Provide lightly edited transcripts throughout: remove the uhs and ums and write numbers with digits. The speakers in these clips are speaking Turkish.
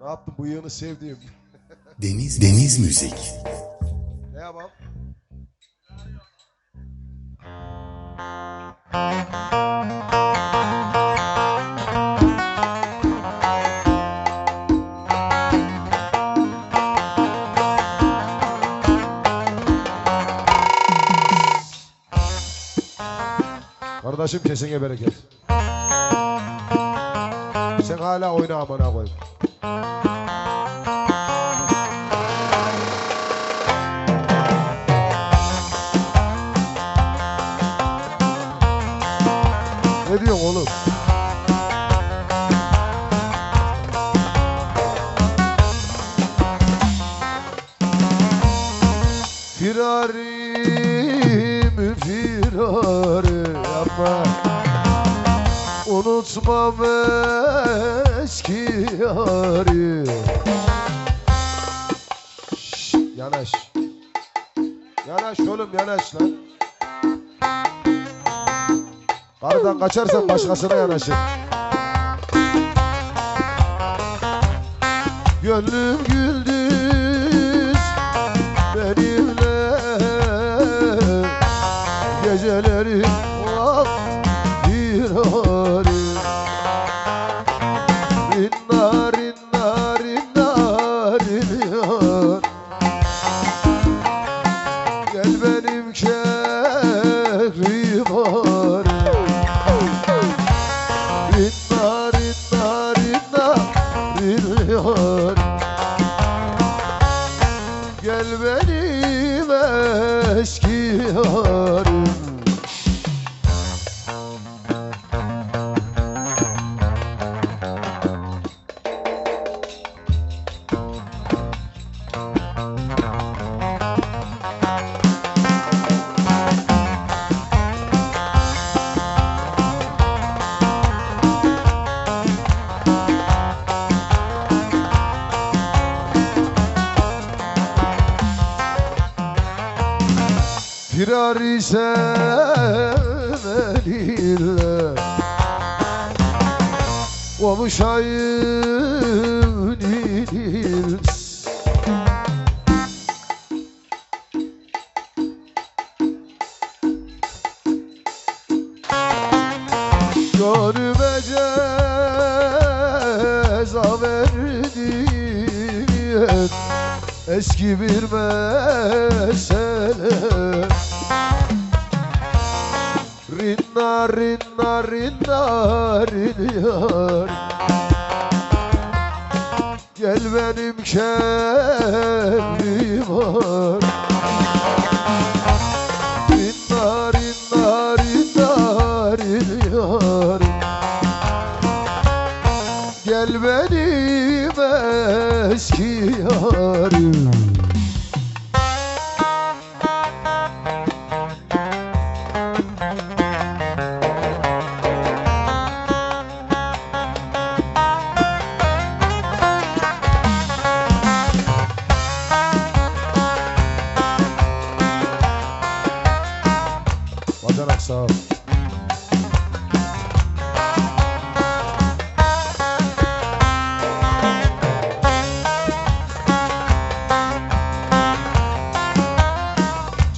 Ne yaptın? Bıyığını sevdiğim. Deniz Müzik. Ne yapalım? Kardeşim kesene bereket. Sen hala oyna amına koyayım. Ne diyorsun oğlum? Firarim firari yapma. Unutmam eski yari. Şşş, yanaş. Yanaş oğlum yanaş lan. Karıdan kaçarsan başkasına yanaşır. Gönlüm güldüz benimle. Geceleri ah firari. Rinna rinna rinna rinna. Gel benim kehribarım. Rinna rinna rinna rinna. Gel benim eski yarım. Firari sevmeliyle o müşayim nil. Gönlüme ceza verdiğin eski bir mesele. Rinna rinna rinna rinna. Gel benim kehribar. Rinna rinna rinna rinna. Gel benim eski yarım. Bacanak sağ ol.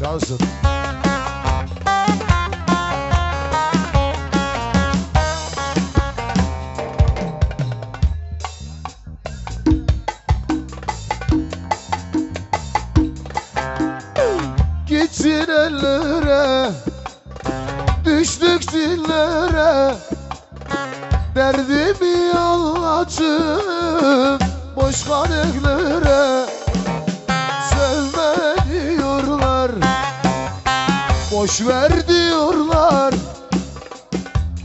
Cansın. Gitsin ellere, düştük dillere. Derdimi anlatım boş kadehlere. Sevme diyorlar, boş ver diyorlar.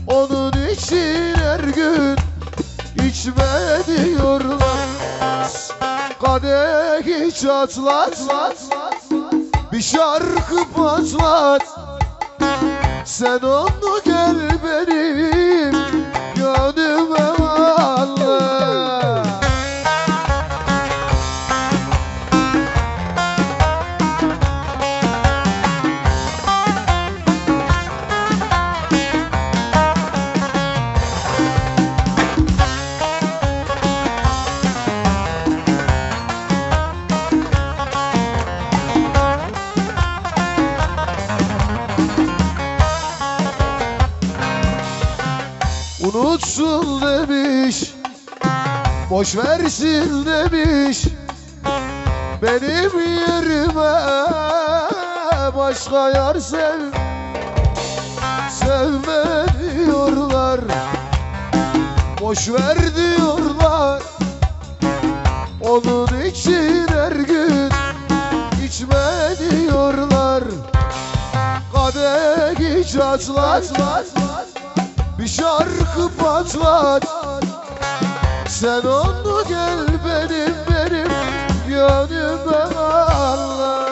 Onun için her gün içme diyorlar. Kadehi çatlat, bir şarkı patlat. Sen onu gel benim gönlüme anla. unutsun demiş, boş versin demiş. Benim yerime başka yar sevme diyorlar, boş ver diyorlar. Onun için her gün içme diyorlar. Kadeh iç atlat, bir şarkı patlat. Sen onu gel benim gönlüme anlat.